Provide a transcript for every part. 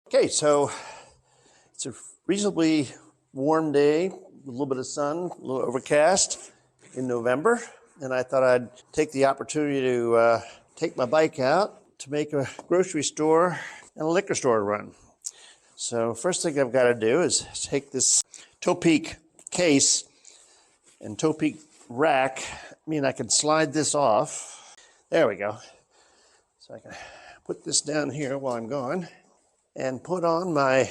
Okay, so it's a reasonably warm day, a little bit of sun, a little overcast in November, and I thought I'd take the opportunity to take my bike out to make a grocery store and a liquor store run. So first thing I've got to do is take this Topeak case and Topeak rack. I can slide this off. There we go. So I can put this down here while I'm gone and put on my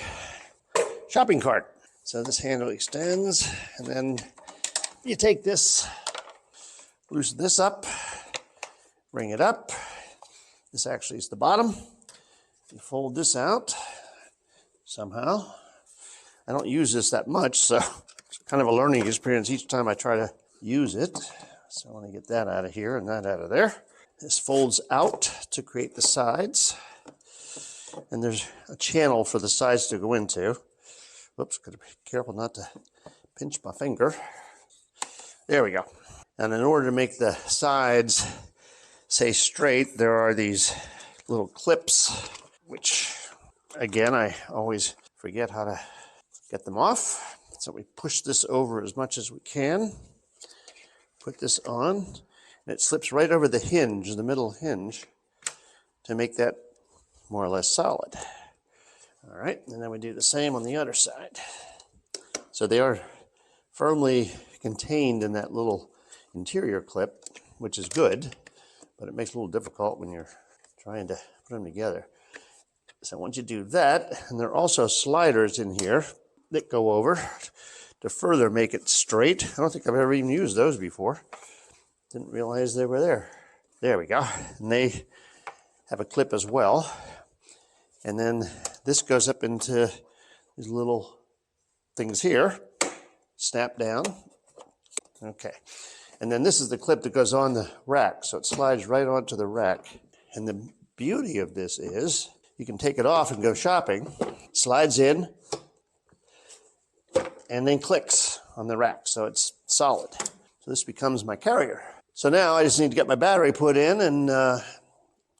shopping cart. So this handle extends, and then you take this, loosen this up, bring it up. This actually is the bottom. You fold this out somehow. I don't use this that much, so it's kind of a learning experience each time I try to use it. So I want to get that out of here and that out of there. This folds out to create the sides. And there's a channel for the sides to go into. Whoops, gotta be careful not to pinch my finger. There we go. And in order to make the sides stay straight, there are these little clips, which again, I always forget how to get them off. So we push this over as much as we can. Put this on, and it slips right over the hinge, the middle hinge, to make that more or less solid. All right, and then we do the same on the other side. So they are firmly contained in that little interior clip, which is good, but it makes it a little difficult when you're trying to put them together. So once you do that, and there are also sliders in here that go over to further make it straight. I don't think I've ever even used those before. Didn't realize they were there. There we go. And they have a clip as well. And then this goes up into these little things here, snap down. Okay. And then this is the clip that goes on the rack. So it slides right onto the rack. And the beauty of this is you can take it off and go shopping, slides in, and then clicks on the rack. So it's solid. So this becomes my carrier. So now I just need to get my battery put in and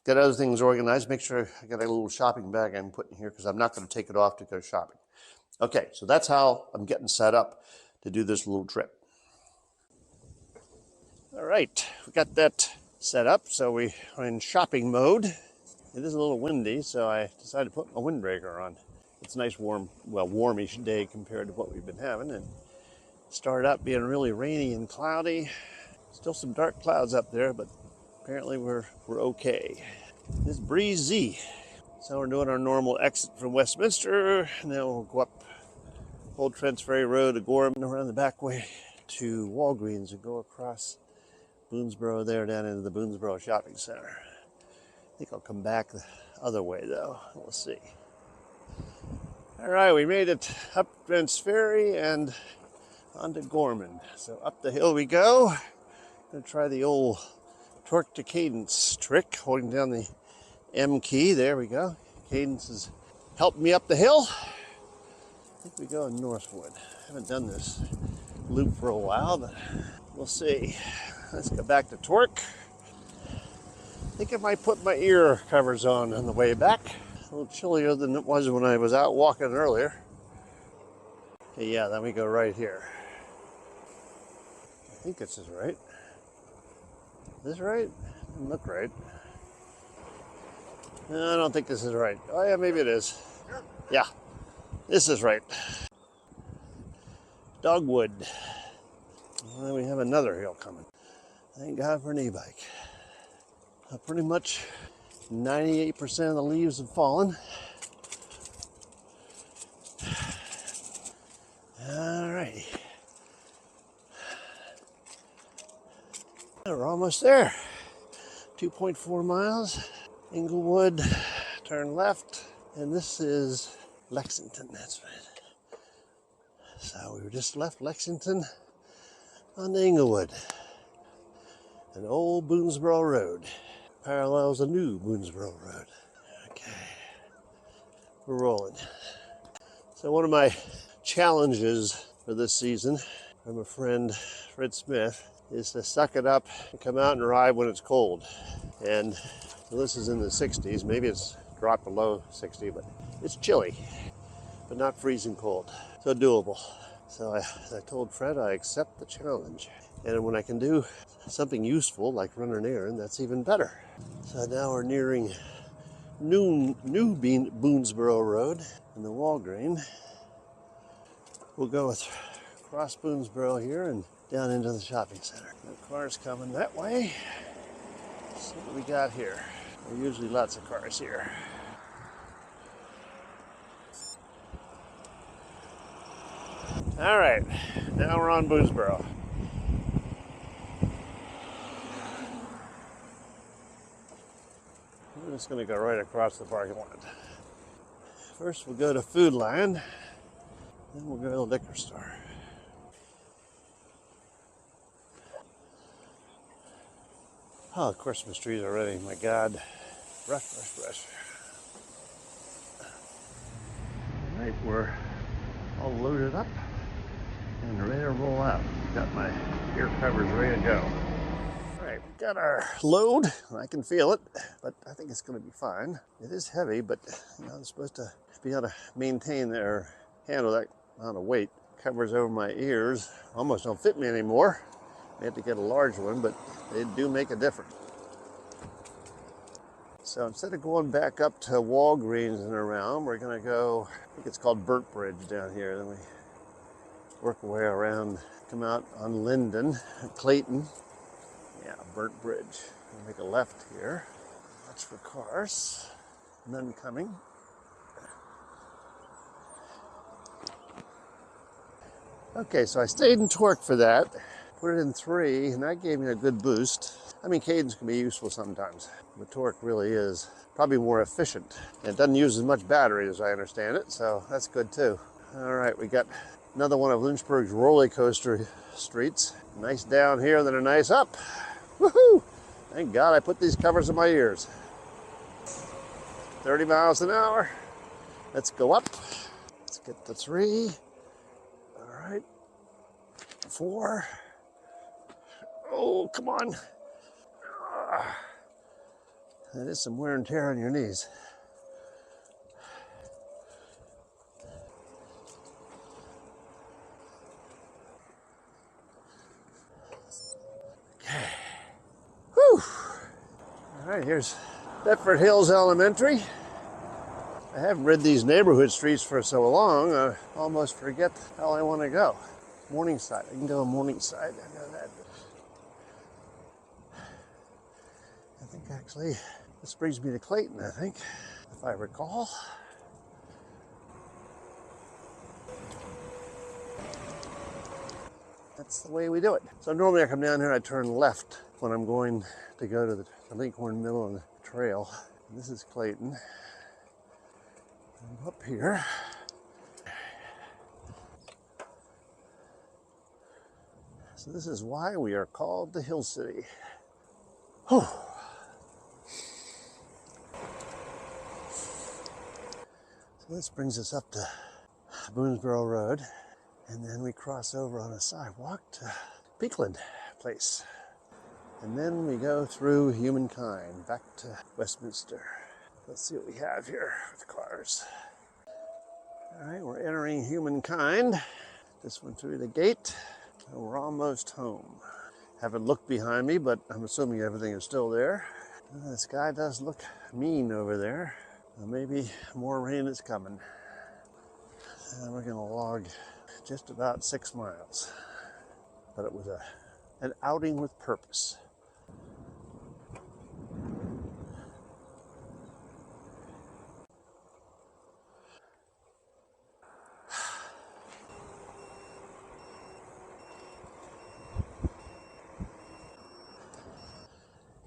get other things organized, make sure I got a little shopping bag I'm putting here because I'm not going to take it off to go shopping. Okay, so that's how I'm getting set up to do this little trip. All right, we got that set up, so we are in shopping mode. It is a little windy, so I decided to put my windbreaker on. It's a nice warm, well, warmish day compared to what we've been having, and it started out being really rainy and cloudy. Still some dark clouds up there, but apparently we're okay. It's breezy. So we're doing our normal exit from Westminster, and then we'll go up Old Trents Ferry Road to Gorham, around the back way to Walgreens, and go across Boonesboro there down into the Boonesboro Shopping Center. I think I'll come back the other way though. We'll see. All right, we made it up Trents Ferry and onto Gorman. So up the hill we go. Gonna try the old torque to cadence trick, holding down the M key. There we go. Cadence has helped me up the hill. I think we go in Northwood. I haven't done this loop for a while, but we'll see. Let's go back to torque. I think I might put my ear covers on the way back. A little chillier than it was when I was out walking earlier. Okay, yeah, then we go right here. I think this is right. Is this right? Doesn't look right. No, I don't think this is right. Oh yeah, maybe it is. Yeah, this is right. Dogwood. Well, we have another hill coming. Thank God for an e-bike. Pretty much 98% of the leaves have fallen. All righty. We're almost there. 2.4 miles. Inglewood, turn left, and this is Lexington, that's right. So we just left Lexington on to Inglewood. An old Boonesboro Road. Parallels a new Boonesboro Road. Okay, we're rolling. So one of my challenges for this season from a friend, Fred Smith, is to suck it up and come out and ride when it's cold. And well, this is in the 60s, maybe it's drop below 60, but it's chilly, but not freezing cold, so doable. So as I told Fred, I accept the challenge. And when I can do something useful, like run an errand, that's even better. So now we're nearing New Boonesboro Road in the Walgreen. We'll go across Boonesboro here and down into the shopping center. The cars coming that way. Let's see what we got here. There are usually lots of cars here. All right, now we're on Boonesboro. We're just going to go right across the parking lot. First, we'll go to Food Lion, then we'll go to the liquor store. Oh, Christmas trees already, my God. Rush, rush, rush. All right, we're all loaded up and ready to roll out. Got my ear covers ready to go. All right, we got our load. I can feel it, but I think it's going to be fine. It is heavy, but you know, I'm supposed to be able to maintain or handle that amount of weight. Covers over my ears almost don't fit me anymore. I had to get a large one, but they do make a difference. So instead of going back up to Walgreens and around, we're going to go, I think it's called Burt Bridge down here. Then we work our way around, come out on Linden, Clayton. Yeah, Burt Bridge. We'll make a left here. Watch for cars. None coming. Okay, so I stayed in torque for that. Put it in 3, and that gave me a good boost. I mean, cadence can be useful sometimes, but torque really is probably more efficient. And it doesn't use as much battery as I understand it, so that's good too. All right, we got another one of Lynchburg's roller coaster streets. Nice down here, then a nice up. Woohoo! Thank God I put these covers in my ears. 30 miles an hour. Let's go up. Let's get to 3. All right. 4. Oh, come on. That is some wear and tear on your knees. Okay. Whew. All right, here's Bedford Hills Elementary. I haven't ridden these neighborhood streets for so long, I almost forget how I want to go. Morningside. I can go Morningside. I know that. I think actually this brings me to Clayton, I think, if I recall. That's the way we do it. So normally I come down here, I turn left when I'm going to go to the Lincoln Mill and the trail. And this is Clayton. I'm up here. So this is why we are called the Hill City. Whew. So this brings us up to Boonesboro Road, and then we cross over on a sidewalk to Peakland Place. And then we go through Humankind back to Westminster. Let's see what we have here with cars. All right, we're entering Humankind. This one through the gate. And we're almost home. Haven't looked behind me, but I'm assuming everything is still there. The sky does look mean over there. Maybe more rain is coming. And we're going to log just about 6 miles. But it was an outing with purpose.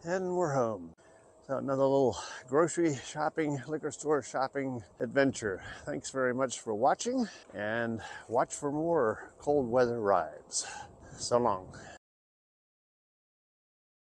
And we're home. So another little grocery shopping, liquor store shopping adventure. Thanks very much for watching, and watch for more cold weather rides. So long.